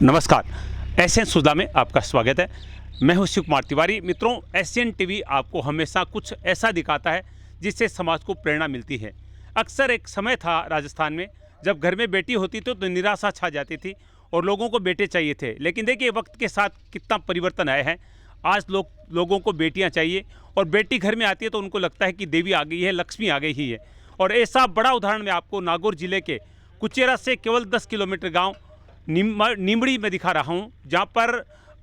नमस्कार, एसएन सुधा में आपका स्वागत है। मैं हूं शिव कुमार तिवारी। मित्रों, एसएन टीवी आपको हमेशा कुछ ऐसा दिखाता है जिससे समाज को प्रेरणा मिलती है। अक्सर एक समय था राजस्थान में जब घर में बेटी होती थी तो निराशा छा जाती थी और लोगों को बेटे चाहिए थे। लेकिन देखिए वक्त के साथ कितना परिवर्तन आया है। आज लोगों को बेटियाँ चाहिए और बेटी घर में आती है तो उनको लगता है कि देवी आ गई है, लक्ष्मी आ गई ही है। और ऐसा बड़ा उदाहरण मैं आपको नागौर जिले के कुचेरा से केवल 10 किलोमीटर गाँव नीमड़ी में दिखा रहा हूँ, जहाँ पर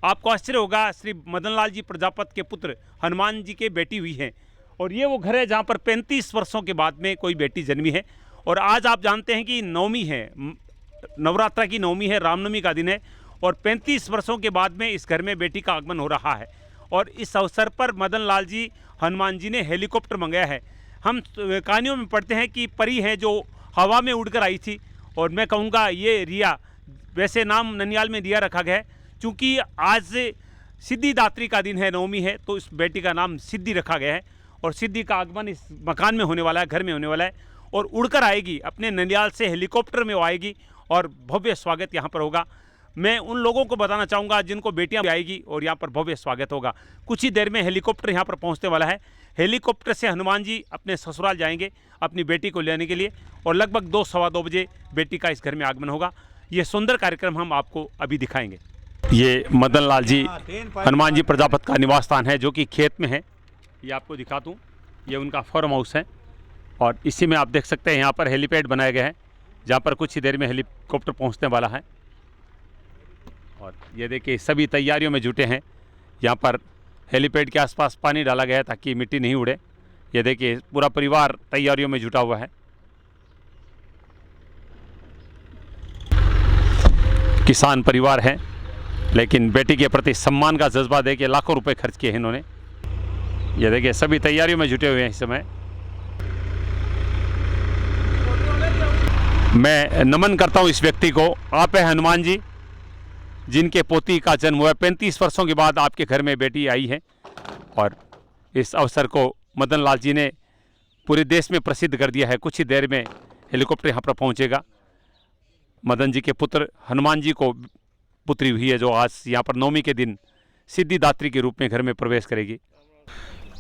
आपको आश्चर्य होगा, श्री मदन लाल जी प्रजापति के पुत्र हनुमान जी के बेटी हुई है। और ये वो घर है जहाँ पर 35 वर्षों के बाद में कोई बेटी जन्मी है। और आज आप जानते हैं कि नवमी है, नवरात्रा की नवमी है, रामनवमी का दिन है और 35 वर्षों के बाद में इस घर में बेटी का आगमन हो रहा है। और इस अवसर पर मदन लाल जी हनुमान जी ने हेलीकॉप्टर मंगाया है। हम कहानियों में पढ़ते हैं कि परी है जो हवा में उड़कर आई थी, और मैं कहूँगा ये रिया, वैसे नाम ननियाल में रिया रखा गया है क्योंकि आज सिद्धिदात्री का दिन है, नवमी है, तो इस बेटी का नाम सिद्धि रखा गया है। और सिद्धि का आगमन इस मकान में होने वाला है, घर में होने वाला है, और उड़कर आएगी, अपने ननियाल से हेलीकॉप्टर में वो आएगी और भव्य स्वागत यहाँ पर होगा। मैं उन लोगों को बताना चाहूँगा जिनको बेटियाँ आएगी और यहाँ पर भव्य स्वागत होगा। कुछ ही देर में हेलीकॉप्टर यहाँ पर पहुँचने वाला है। हेलीकॉप्टर से हनुमान जी अपने ससुराल जाएंगे अपनी बेटी को लेने के लिए, और लगभग 2-2:15 बजे बेटी का इस घर में आगमन होगा। ये सुंदर कार्यक्रम हम आपको अभी दिखाएंगे। ये मदन लाल जी हनुमान जी प्रजापति का निवास स्थान है जो कि खेत में है। ये आपको दिखा दूँ, ये उनका फार्म हाउस है और इसी में आप देख सकते हैं यहाँ पर हेलीपैड बनाया गया है जहाँ पर कुछ ही देर में हेलीकॉप्टर पहुँचने वाला है। और ये देखिए सभी तैयारियों में जुटे हैं। यहाँ पर हेलीपैड के आसपास पानी डाला गया है ताकि मिट्टी नहीं उड़े। ये देखिए पूरा परिवार तैयारियों में जुटा हुआ है। किसान परिवार है लेकिन बेटी के प्रति सम्मान का जज्बा देके लाखों रुपए खर्च किए हैं इन्होंने। ये देखिए सभी तैयारियों में जुटे हुए हैं इस समय। मैं नमन करता हूं इस व्यक्ति को। आप है हनुमान जी जिनके पोती का जन्म हुआ है, 35 वर्षों के बाद आपके घर में बेटी आई है। और इस अवसर को मदन लाल जी ने पूरे देश में प्रसिद्ध कर दिया है। कुछ ही देर में हेलीकॉप्टर यहाँ पर पहुँचेगा। मदन जी के पुत्र हनुमान जी को पुत्री हुई है जो आज यहाँ पर नवमी के दिन सिद्धिदात्री के रूप में घर में प्रवेश करेगी।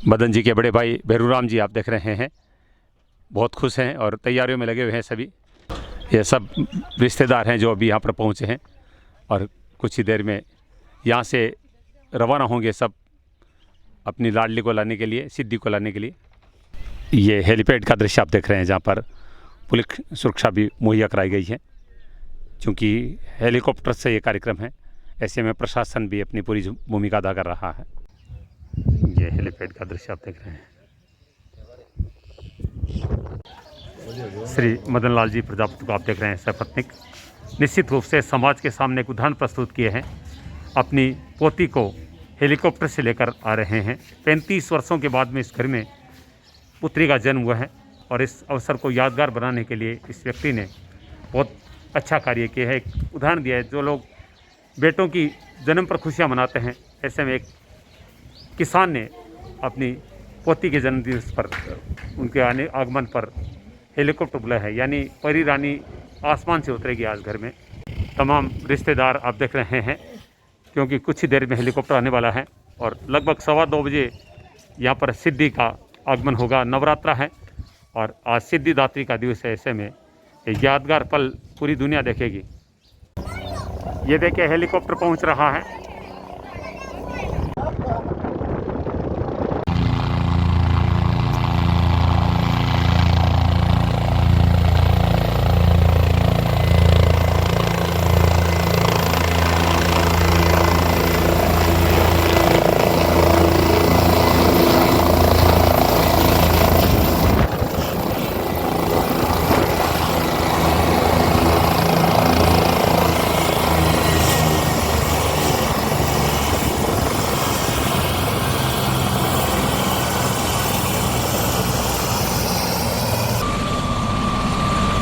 मदन जी के बड़े भाई भैरूराम जी आप देख रहे हैं, बहुत खुश हैं और तैयारियों में लगे हुए हैं सभी। ये सब रिश्तेदार हैं जो अभी यहाँ पर पहुँचे हैं और कुछ ही देर में यहाँ से रवाना होंगे सब अपनी लाडली को लाने के लिए, सिद्धि को लाने के लिए। ये हेलीपैड का दृश्य आप देख रहे हैं जहाँ पर पुलिस सुरक्षा भी मुहैया कराई गई है क्योंकि हेलीकॉप्टर से ये कार्यक्रम है। ऐसे में प्रशासन भी अपनी पूरी भूमिका अदा कर रहा है। ये हेलीपैड का दृश्य आप देख रहे हैं। श्री मदन लाल जी प्रजापति को आप देख रहे हैं सपत्नीक। निश्चित रूप से समाज के सामने एक उदाहरण प्रस्तुत किए हैं। अपनी पोती को हेलीकॉप्टर से लेकर आ रहे हैं। 35 वर्षों के बाद में इस घर में पुत्री का जन्म हुआ है और इस अवसर को यादगार बनाने के लिए इस व्यक्ति ने बहुत अच्छा कार्य किया है, एक उदाहरण दिया है। जो लोग बेटों की जन्म पर खुशियां मनाते हैं, ऐसे में एक किसान ने अपनी पोती के जन्मदिवस पर उनके आगमन पर हेलीकॉप्टर बुलाया है, यानी परी रानी आसमान से उतरेगी आज घर में। तमाम रिश्तेदार आप देख रहे हैं क्योंकि कुछ ही देर में हेलीकॉप्टर आने वाला है और लगभग 2:15 बजे यहाँ पर सिद्धि का आगमन होगा। नवरात्रा है और आज सिद्धिदात्री का दिवस है। ऐसे में एक यादगार पल पूरी दुनिया देखेगी। ये देखिए हेलीकॉप्टर पहुंच रहा है।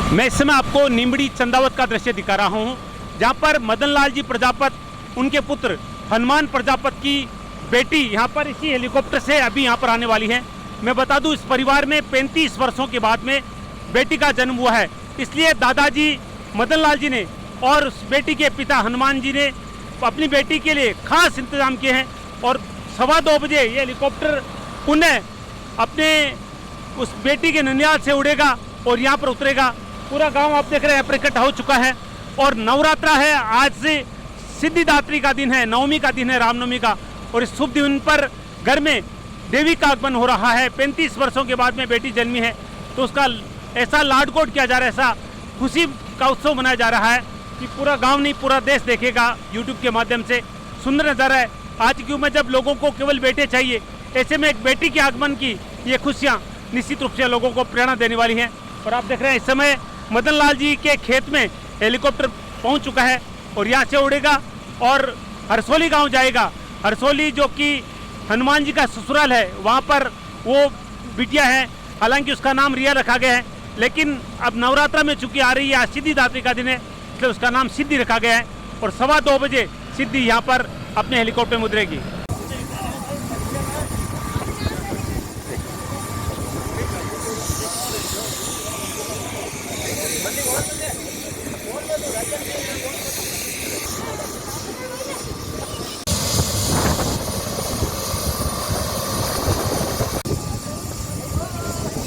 मैं इस समय आपको नीमड़ी चंदावत का दृश्य दिखा रहा हूँ जहाँ पर मदन लाल जी प्रजापति, उनके पुत्र हनुमान प्रजापति की बेटी यहाँ पर इसी हेलीकॉप्टर से अभी यहाँ पर आने वाली है। मैं बता दूँ इस परिवार में 35 वर्षों के बाद में बेटी का जन्म हुआ है, इसलिए दादाजी मदन लाल जी ने और उस बेटी के पिता हनुमान जी ने अपनी बेटी के लिए खास इंतजाम किए हैं और 2:15 बजे ये हेलीकॉप्टर पुनः अपने उस बेटी के ननियाल से उड़ेगा और यहाँ पर उतरेगा। पूरा गांव आप देख रहे हैं यहाँ पर इकट्ठा हो चुका है और नवरात्रा है, आज से सिद्धिदात्री का दिन है, नवमी का दिन है, रामनवमी का, और इस शुभ दिन पर घर में देवी का आगमन हो रहा है। 35 वर्षों के बाद में बेटी जन्मी है तो उसका ऐसा लाडकोट किया जा रहा है, ऐसा खुशी का उत्सव मनाया जा रहा है कि पूरा गांव नहीं पूरा देश देखेगा यूट्यूब के माध्यम से। सुंदर नज़ारा है आज की उम्र, जब लोगों को केवल बेटे चाहिए, ऐसे में एक बेटी के आगमन की ये खुशियाँ निश्चित रूप से लोगों को प्रेरणा देने वाली हैं। और आप देख रहे हैं इस समय मदन लाल जी के खेत में हेलीकॉप्टर पहुंच चुका है और यहाँ से उड़ेगा और हरसोली गांव जाएगा। हरसोली जो कि हनुमान जी का ससुराल है, वहाँ पर वो बिटिया है, हालांकि उसका नाम रिया रखा गया है, लेकिन अब नवरात्रा में चूंकि आ रही है, आज सिद्धिदात्री का दिन है, इसलिए उसका नाम सिद्धि रखा गया है और 2:15 बजे सिद्धि यहाँ पर अपने हेलीकॉप्टर में उतरेगी।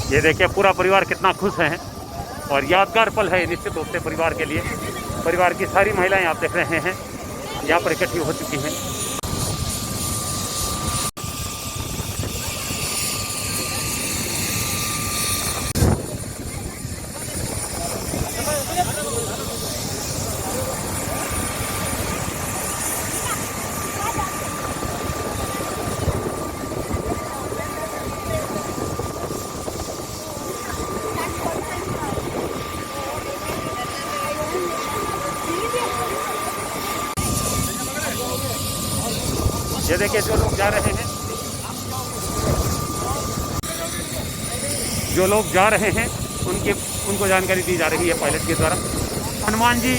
ये देखिए पूरा परिवार कितना खुश है और यादगार पल है निश्चित रूप से परिवार के लिए। परिवार की सारी महिलाएं आप देख रहे हैं यहाँ पर इकट्ठी हो चुकी हैं। ये देखिए जो लोग जा रहे हैं, उनको जानकारी दी जा रही है पायलट के द्वारा। हनुमान जी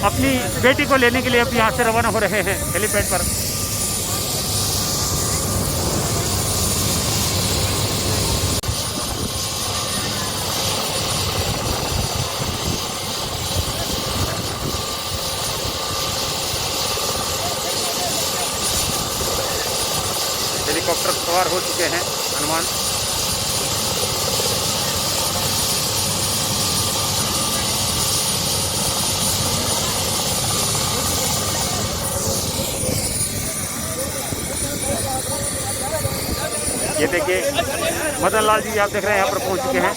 अपनी बेटी को लेने के लिए अब यहाँ से रवाना हो रहे हैं हेलीपैड पर। हेलीकॉप्टर सवार हो चुके हैं हनुमान। ये देखिए मदन लाल जी आप देख रहे हैं यहाँ पर पहुंच चुके हैं।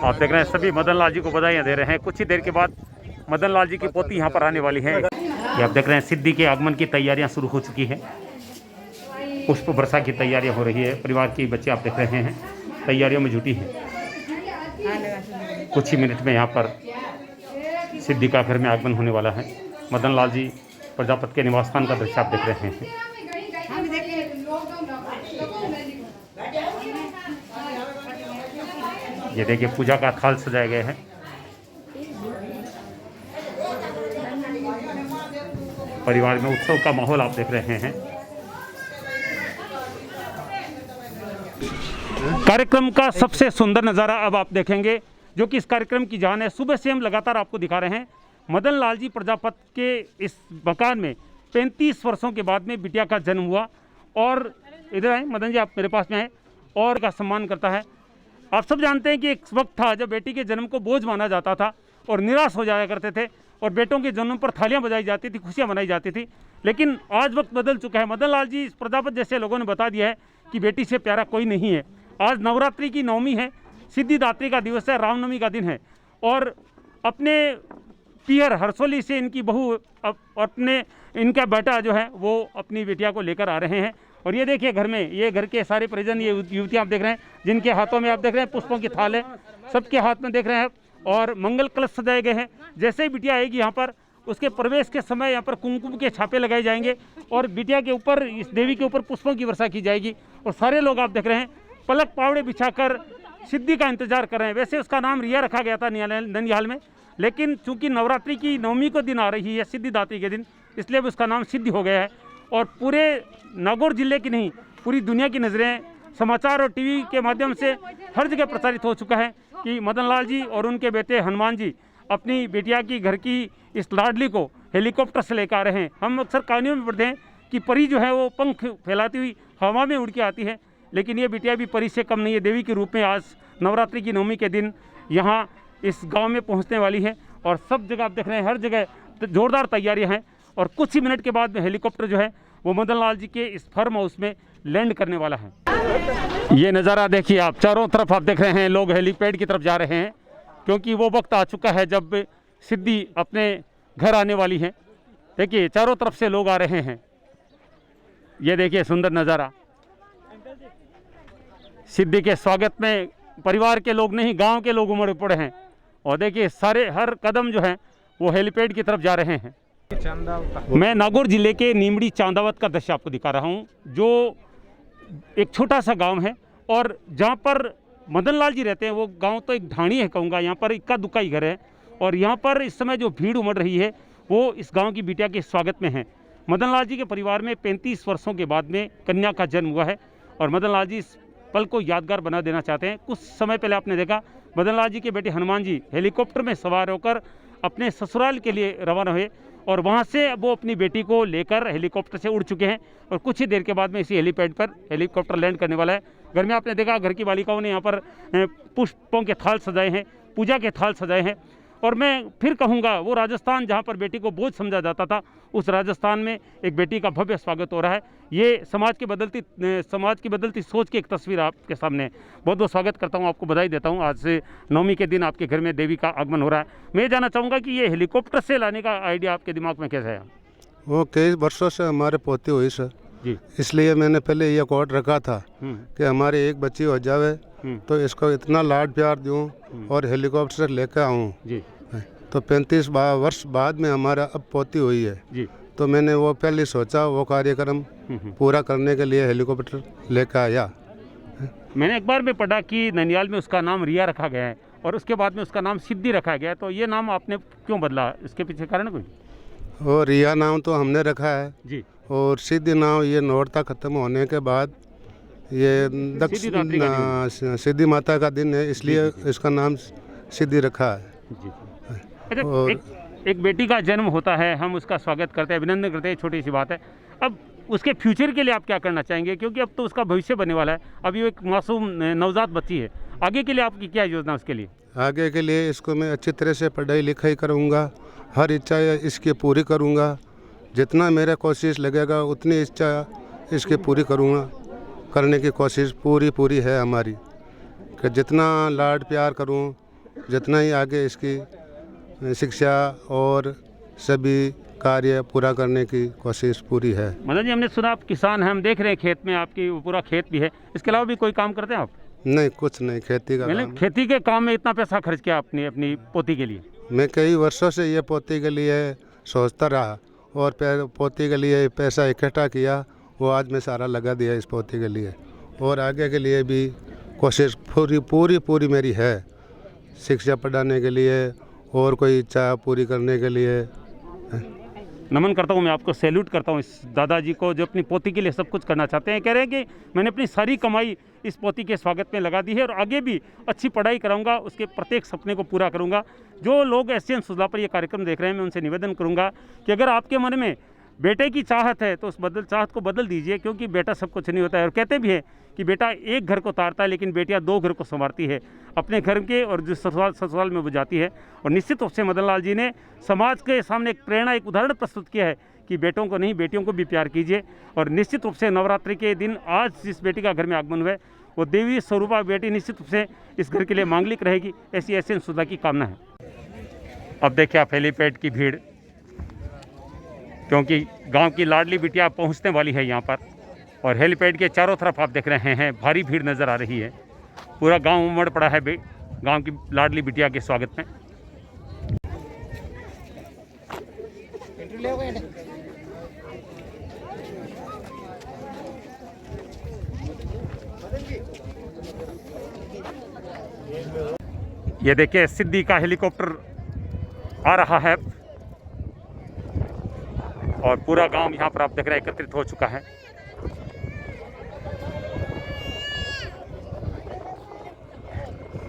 आप देख रहे हैं सभी मदन लाल जी को बधाइयाँ दे रहे हैं। कुछ ही देर के बाद मदन लाल जी की पोती यहाँ पर आने वाली है। ये आप देख रहे हैं सिद्धि के आगमन की तैयारियां शुरू हो चुकी है। पुष्प वर्षा की तैयारियां हो रही है। परिवार के बच्चे आप देख रहे हैं तैयारियों में जुटी हैं। कुछ ही मिनट में यहाँ पर सिद्धि का घर में आगमन होने वाला है। मदन लाल जी प्रजापति के निवास स्थान का दृश्य आप देख रहे हैं। ये देखिए पूजा का थाल सजाया गया है। परिवार में उत्सव का माहौल आप देख रहे हैं। कार्यक्रम का सबसे सुंदर नज़ारा अब आप देखेंगे, जो कि इस कार्यक्रम की जान है। सुबह से हम लगातार आपको दिखा रहे हैं मदन लाल जी प्रजापति के इस मकान में 35 वर्षों के बाद में बिटिया का जन्म हुआ। और इधर आए मदन जी, आप मेरे पास में हैं और का सम्मान करता है। आप सब जानते हैं कि एक वक्त था जब बेटी के जन्म को बोझ माना जाता था और निराश हो जाया करते थे और बेटों के जन्म पर थालियां बजाई जाती थी, खुशियां मनाई जाती थी। लेकिन आज वक्त बदल चुका है। मदन लाल जी प्रजापति जैसे लोगों ने बता दिया है कि बेटी से प्यारा कोई नहीं है आज नवरात्रि की नवमी है, सिद्धिदात्री का दिवस है, रामनवमी का दिन है और अपने पियर हरसोली से इनकी बहू अपने इनका बेटा जो है वो अपनी बेटिया को लेकर आ रहे हैं। और ये देखिए घर में, ये घर के सारे परिजन, ये युवतियाँ आप देख रहे हैं जिनके हाथों में आप देख रहे हैं पुष्पों की थाल है, सबके हाथ में देख रहे हैं और मंगल कलश सजाए गए हैं। जैसे ही बिटिया आएगी यहाँ पर, उसके प्रवेश के समय यहाँ पर कुमकुम के छापे लगाए जाएंगे और बिटिया के ऊपर, इस देवी के ऊपर पुष्पों की वर्षा की जाएगी। और सारे लोग आप देख रहे हैं पलक पावड़े बिछाकर सिद्धि का इंतजार कर रहे हैं। वैसे उसका नाम रिया रखा गया था ननिहाल में, लेकिन चूंकि नवरात्रि की नवमी को दिन आ रही है, सिद्धिदात्री के दिन, इसलिए उसका नाम सिद्धि हो गया है। और पूरे नागौर जिले की नहीं, पूरी दुनिया की नज़रें समाचार और टीवी के माध्यम से हर जगह प्रचारित हो चुका है कि मदन लाल जी और उनके बेटे हनुमान जी अपनी बेटिया की घर की इस लाडली को हेलीकॉप्टर से लेकर आ रहे हैं। हम अक्सर कहानियों में पढ़ते हैं कि परी जो है वो पंख फैलाती हुई हवा में उड़ के आती है, लेकिन ये बिटिया भी परी से कम नहीं है। देवी के रूप में आज नवरात्रि की नवमी के दिन यहाँ इस गांव में पहुँचने वाली है और सब जगह आप देख रहे हैं, हर जगह जोरदार तैयारियाँ हैं। और कुछ ही मिनट के बाद में हेलीकॉप्टर जो है वो मदन लाल जी के इस फार्म हाउस में लैंड करने वाला है। ये नज़ारा देखिए आप, चारों तरफ आप देख रहे हैं लोग हेलीपैड की तरफ जा रहे हैं, क्योंकि वो वक्त आ चुका है जब सिद्धि अपने घर आने वाली है। देखिए चारों तरफ से लोग आ रहे हैं, ये देखिए सुंदर नज़ारा। सिद्धि के स्वागत में परिवार के लोग नहीं, गांव के लोग उमड़ पड़े हैं और देखिए सारे हर कदम जो है वो हेलीपैड की तरफ जा रहे हैं। मैं नागौर जिले के नीमड़ी चांदावत का दृश्य आपको दिखा रहा हूँ, जो एक छोटा सा गांव है और जहाँ पर मदन लाल जी रहते हैं वो गांव तो एक ढाणी है कहूँगा, यहाँ पर इक्का दुक्का ही घर है। और यहाँ पर इस समय जो भीड़ उमड़ रही है वो इस गांव की बिटिया के स्वागत में है। मदन लाल जी के परिवार में 35 वर्षों के बाद में कन्या का जन्म हुआ है और मदन लाल जी इस पल को यादगार बना देना चाहते हैं। कुछ समय पहले आपने देखा मदन लाल जी के बेटे हनुमान जी हेलीकॉप्टर में सवार होकर अपने ससुराल के लिए रवाना हुए और वहाँ से वो अपनी बेटी को लेकर हेलीकॉप्टर से उड़ चुके हैं और कुछ ही देर के बाद में इसी हेलीपैड पर हेलीकॉप्टर लैंड करने वाला है। घर में आपने देखा घर की बालिकाओं ने यहाँ पर पुष्पों के थाल सजाए हैं, पूजा के थाल सजाए हैं। और मैं फिर कहूँगा वो राजस्थान जहाँ पर बेटी को बोझ समझा जाता था, उस राजस्थान में एक बेटी का भव्य स्वागत हो रहा है। ये समाज की बदलती सोच की एक तस्वीर आपके सामने है। बहुत बहुत स्वागत करता हूँ, आपको बधाई देता हूँ। आज से नवमी के दिन आपके घर में देवी का आगमन हो रहा है। मैं जानना चाहूँगा कि ये हेलीकॉप्टर से लाने का आइडिया आपके दिमाग में कैसे है? वो कई वर्षों से हमारे पोती हुई सर जी, इसलिए मैंने पहले ये कोड रखा था कि हमारे एक बच्ची हो जावे तो इसको इतना लाड प्यार दूं और हेलीकॉप्टर से लेकर आऊँ जी। तो 35 वर्ष बाद में हमारा अब पोती हुई है जी, तो मैंने वो पहले सोचा वो कार्यक्रम पूरा करने के लिए हेलीकॉप्टर लेकर आया। मैंने एक बार में पढ़ा कि ननिहाल में उसका नाम रिया रखा गया है और उसके बाद में उसका नाम सिद्धि रखा गया है, तो ये नाम आपने क्यों बदला, इसके पीछे कारण कोई? वो रिया नाम तो हमने रखा है जी और सिद्धि नाम ये नौरता खत्म होने के बाद ये सिद्धि माता का दिन है, इसलिए इसका नाम सिद्धि रखा है जी। अच्छा, एक बेटी का जन्म होता है, हम उसका स्वागत करते हैं, अभिनंदन करते हैं, छोटी सी बात है। अब उसके फ्यूचर के लिए आप क्या करना चाहेंगे, क्योंकि अब तो उसका भविष्य बनने वाला है, अब ये एक मासूम नवजात बच्ची है, आगे के लिए आपकी क्या योजना उसके लिए? आगे के लिए इसको मैं अच्छी तरह से पढ़ाई लिखाई करूँगा, हर इच्छा इसकी पूरी करूँगा, जितना मेरा कोशिश लगेगा उतनी इच्छा इसकी पूरी करूँगा, करने की कोशिश पूरी है हमारी, कि जितना लाड प्यार करूँ, जितना ही आगे इसकी शिक्षा और सभी कार्य पूरा करने की कोशिश पूरी है। मदन जी, हमने सुना आप किसान हैं, हम देख रहे हैं खेत में आपकी पूरा खेत भी है, इसके अलावा भी कोई काम करते हैं आप? नहीं, कुछ नहीं, खेती का काम। खेती के काम में इतना पैसा खर्च किया अपनी पोती के लिए? मैं कई वर्षों से ये पोती के लिए सोचता रहा और पोती के लिए पैसा इकट्ठा किया, वो आज मैं सारा लगा दिया इस पोती के लिए और आगे के लिए भी कोशिश पूरी मेरी है, शिक्षा पढ़ाने के लिए और कोई इच्छा पूरी करने के लिए। नमन करता हूँ, मैं आपको सैल्यूट करता हूँ इस दादाजी को जो अपनी पोती के लिए सब कुछ करना चाहते हैं। कह रहे हैं कि मैंने अपनी सारी कमाई इस पोती के स्वागत में लगा दी है और आगे भी अच्छी पढ़ाई कराऊंगा, उसके प्रत्येक सपने को पूरा करूंगा। जो लोग एसएन सुजला पर ये कार्यक्रम देख रहे हैं, मैं उनसे निवेदन करूंगा कि अगर आपके मन में बेटे की चाहत है तो उस चाहत को बदल दीजिए, क्योंकि बेटा सब कुछ नहीं होता है। और कहते भी हैं कि बेटा एक घर को तारता है लेकिन बेटियां 2 घर को संवारती है, अपने घर के और जो ससुराल में वो जाती है। और निश्चित रूप से मदन लाल जी ने समाज के सामने एक प्रेरणा, एक उदाहरण प्रस्तुत किया है कि बेटों को नहीं, बेटियों को भी प्यार कीजिए। और निश्चित रूप से नवरात्रि के दिन आज जिस बेटी का घर में आगमन हुआ है वो देवी स्वरूपा बेटी निश्चित रूप से इस घर के लिए मांगलिक रहेगी, ऐसी एसएन सुधा की कामना है। अब देखिए आप हेलीपैड की भीड़, क्योंकि गांव की लाडली बिटिया पहुंचने वाली है यहाँ पर, और हेलीपैड के चारों तरफ आप देख रहे हैं भारी भीड़ नज़र आ रही है। पूरा गांव उमड़ पड़ा है गांव की लाडली बिटिया के स्वागत में। ये देखिए सिद्धि का हेलीकॉप्टर आ रहा है और पूरा गांव यहाँ पर आप देख रहे हैं एकत्रित हो चुका है।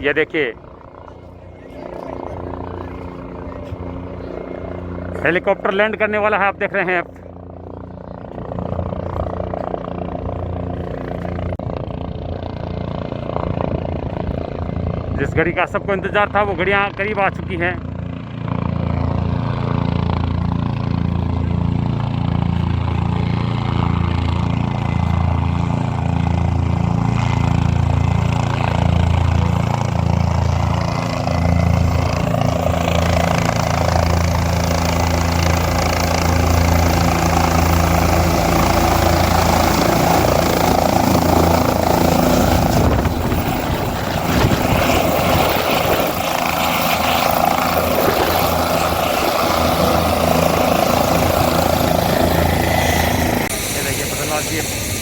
ये देखिए हेलीकॉप्टर लैंड करने वाला है, आप देख रहे हैं। जिस घड़ी का सबको इंतजार था वो घड़ियां करीब आ चुकी हैं।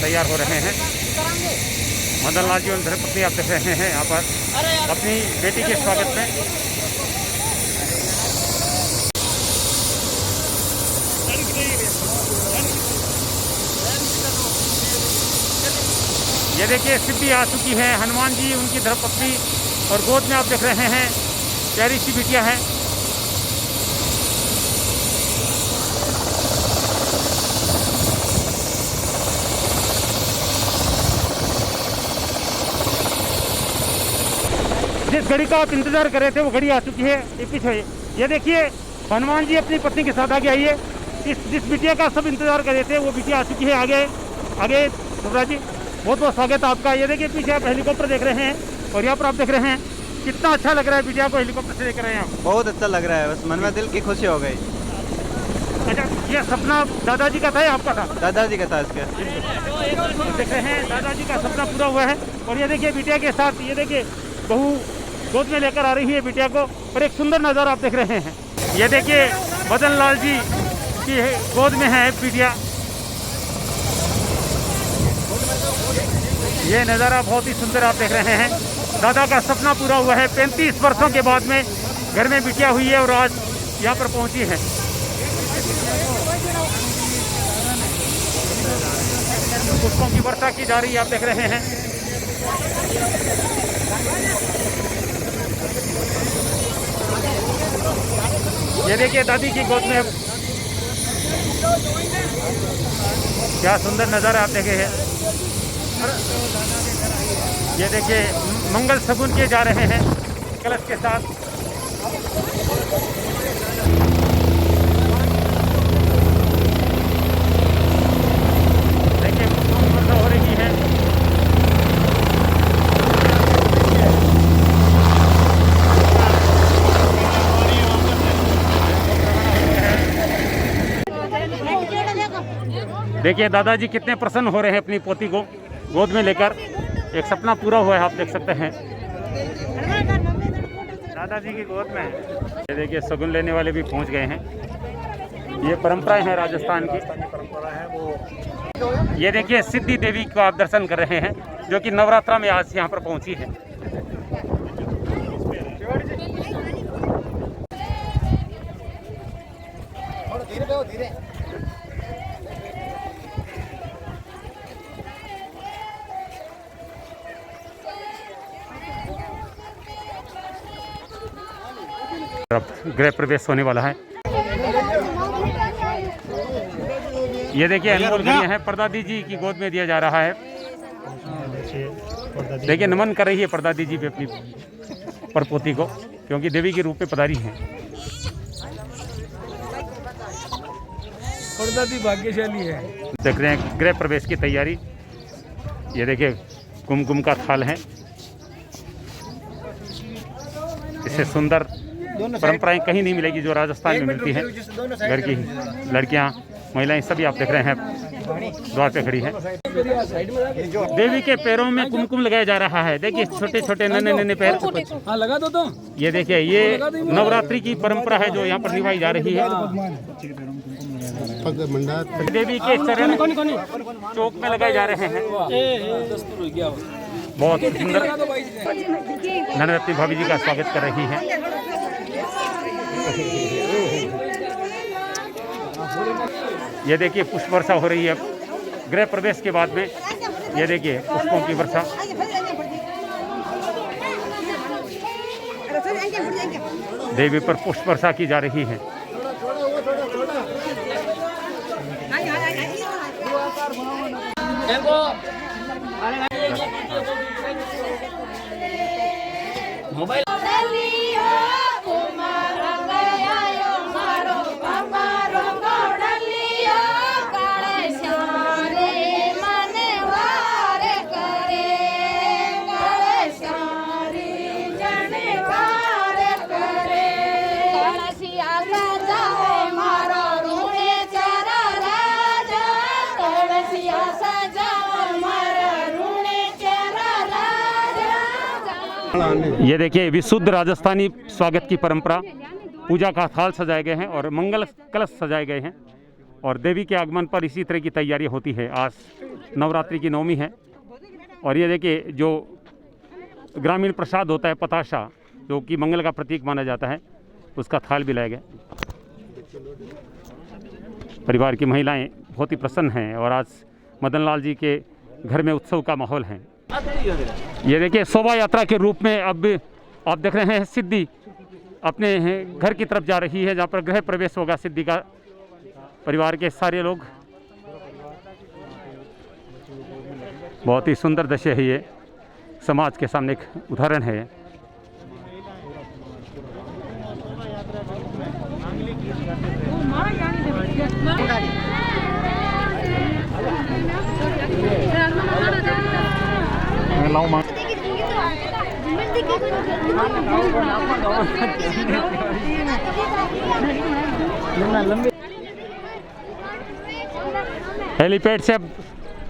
तैयार हो रहे हैं मदन लाल जी और धर्मपत्नी, आप देख रहे हैं यहाँ पर अपनी बेटी के स्वागत में। ये देखिए सिद्धि आ चुकी है, हनुमान जी उनकी धर्मपत्नी, और गोद में आप देख रहे हैं प्यारी सी बिटिया है। जिस घड़ी का आप इंतजार कर रहे थे वो घड़ी आ चुकी है। ये पीछे ये देखिए हनुमान जी अपनी पत्नी के साथ आगे आइए। जिस बिटिया का सब इंतजार कर रहे थे वो बिटिया आ चुकी है। आगे आगे सुब्रा जी, बहुत बहुत स्वागत है आपका। ये देखिए पीछे आप हेलीकॉप्टर देख रहे हैं और यहाँ पर आप देख रहे हैं कितना अच्छा लग रहा है बिटिया को हेलीकॉप्टर से देख रहे हैं आप। बहुत अच्छा लग रहा है, बस मन में दिल की खुशी हो गई। अच्छा, ये सपना दादाजी का था या आपका था? दादाजी का था इसके। देख रहे हैं दादाजी का सपना पूरा हुआ है। और ये देखिए बिटिया के साथ ये देखिए बहू गोद में लेकर आ रही है बिटिया को, और एक सुंदर नज़ारा आप देख रहे हैं। ये देखिए मदन लाल जी की गोद में है बिटिया। ये नज़ारा बहुत ही सुंदर आप देख रहे हैं। दादा का सपना पूरा हुआ है। 35 वर्षों के बाद में घर में बिटिया हुई है और आज यहाँ पर पहुँची है। पुष्पों की वर्षा की जा रही है, आप देख रहे हैं। ये देखिए दादी की गोद में क्या सुंदर नज़ारा आप देखे हैं। ये देखिए मंगल शगुन किए जा रहे हैं कलश के साथ। देखिए वर्षा हो रही है। देखिए दादाजी कितने प्रसन्न हो रहे हैं अपनी पोती को गोद में लेकर। एक सपना पूरा हुआ है, आप देख सकते हैं दादाजी की गोद में। ये देखिए शगुन लेने वाले भी पहुंच गए हैं। ये परंपराएं हैं राजस्थान की। ये देखिए सिद्धि देवी को आप दर्शन कर रहे हैं, जो कि नवरात्रा में आज यहाँ पर पहुंची है। धीरे गृह प्रवेश होने वाला है। ये देखिए अनमोल घड़ियां हैं, परदादी जी की गोद में दिया जा रहा है। देखिए नमन कर रही है परदादी जी भी अपनी परपोती को, क्योंकि देवी के रूप में पधारी हैं। परदादी भाग्यशाली है। देख रहे हैं गृह प्रवेश की तैयारी। ये देखिए कुमकुम का थाल है। इससे सुंदर परंपराएं कहीं नहीं मिलेगी जो राजस्थान में मिलती हैं। घर की लड़कियां, महिलाएं सभी आप देख रहे हैं द्वार पे खड़ी हैं। देवी के पैरों में कुमकुम लगाया जा रहा है। देखिए छोटे छोटे नन्हे नन्हे पैर। हाँ लगा दो तो। ये देखिए ये नवरात्रि की परंपरा है जो यहाँ पर निभाई जा रही है। देवी के चरण चौक में लगाए जा रहे हैं। बहुत सुंदर धनरत्नी भाभी जी का स्वागत कर रही हैं। ये देखिए पुष्प वर्षा हो रही है गृह प्रवेश के बाद में। ये देखिए पुष्पों की वर्षा। देवी पर पुष्प वर्षा की जा रही है। मोबाइल ये देखिए विशुद्ध राजस्थानी स्वागत की परंपरा। पूजा का थाल सजाए गए हैं और मंगल कलश सजाए गए हैं और देवी के आगमन पर इसी तरह की तैयारी होती है। आज नवरात्रि की नवमी है और ये देखिए जो ग्रामीण प्रसाद होता है पताशा, जो कि मंगल का प्रतीक माना जाता है, उसका थाल भी लाया गया। परिवार की महिलाएं बहुत ही प्रसन्न हैं और आज मदन लाल जी के घर में उत्सव का माहौल है। ये देखिए शोभा यात्रा के रूप में अब आप देख रहे हैं सिद्धि अपने घर की तरफ जा रही है, जहाँ पर गृह प्रवेश होगा सिद्धि का। परिवार के सारे लोग, बहुत ही सुंदर दृश्य है ये, समाज के सामने एक उदाहरण है। हेलीपैड से अब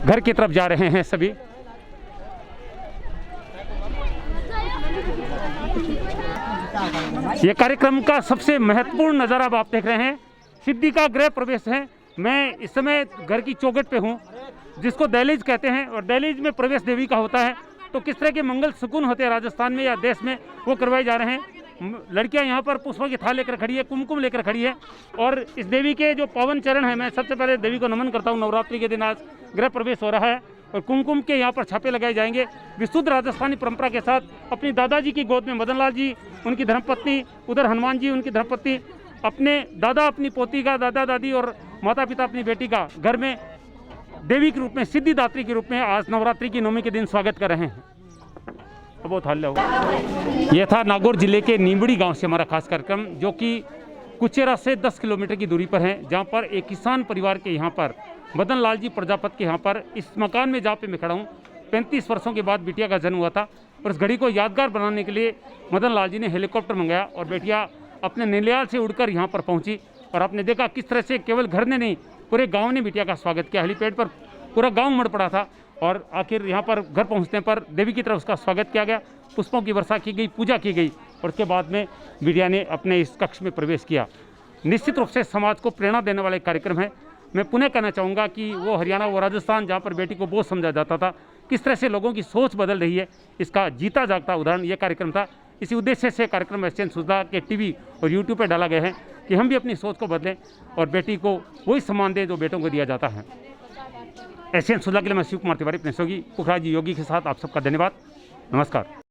घर की तरफ जा रहे हैं सभी। ये कार्यक्रम का सबसे महत्वपूर्ण नज़ारा अब आप देख रहे हैं। सिद्धि का गृह प्रवेश है। मैं इस समय घर की चौखट पे हूँ, जिसको दहलीज कहते हैं, और दहलीज में प्रवेश देवी का होता है। तो किस तरह के मंगल सुकून होते हैं राजस्थान में या देश में, वो करवाए जा रहे हैं। लड़कियां यहाँ पर पुष्पों की थाल लेकर खड़ी है, कुमकुम लेकर खड़ी है और इस देवी के जो पावन चरण है, मैं सबसे पहले देवी को नमन करता हूँ। नवरात्रि के दिन आज गृह प्रवेश हो रहा है और कुमकुम के यहाँ पर छापे लगाए जाएंगे विशुद्ध राजस्थानी परंपरा के साथ। अपनी दादाजी की गोद में मदन लाल जी, उनकी धर्मपत्नी, उधर हनुमान जी उनकी धर्मपत्नी, अपने दादा अपनी पोती का, दादा दादी और माता पिता अपनी बेटी का घर में देवी के रूप में, सिद्धिदात्री के रूप में आज नवरात्रि की नवमी के दिन स्वागत कर रहे हैं। बहुत हल्ला होगा। यह था नागौर जिले के नीमड़ी गांव से हमारा खास कार्यक्रम, जो कि कुचेरा से 10 किलोमीटर की दूरी पर है, जहां पर एक किसान परिवार के यहाँ पर मदन लाल जी प्रजापत के यहाँ पर इस मकान में जहाँ पे मैं खड़ा हूँ 35 वर्षों के बाद बिटिया का जन्म हुआ था। और इस घड़ी को यादगार बनाने के लिए मदन लाल जी ने हेलीकॉप्टर मंगाया और बेटिया अपने निलयाल से उड़कर यहाँ पर पहुँची। और आपने देखा किस तरह से केवल घर ने नहीं, पूरे गाँव ने बिटिया का स्वागत किया। हेलीपैड पर पूरा गाँव उमड़ पड़ा था और आखिर यहाँ पर घर पहुँचने पर देवी की तरफ उसका स्वागत किया गया, पुष्पों की वर्षा की गई, पूजा की गई और उसके बाद में बिटिया ने अपने इस कक्ष में प्रवेश किया। निश्चित रूप से समाज को प्रेरणा देने वाला एक कार्यक्रम है। मैं पुनः कहना चाहूँगा कि वो हरियाणा, वो राजस्थान, जहाँ पर बेटी को बोझ समझा जाता था, किस तरह से लोगों की सोच बदल रही है, इसका जीता जागता उदाहरण ये कार्यक्रम था। इसी उद्देश्य से कार्यक्रम एसएन सुधा के टीवी और यूट्यूब पर डाला गया है कि हम भी अपनी सोच को बदलें और बेटी को वही सम्मान दें जो बेटों को दिया जाता है। एसएन सुधा के लिए मैं शिव कुमार तिवारी, अपने सहयोगी पुखराज जी योगी के साथ आप सबका धन्यवाद। नमस्कार।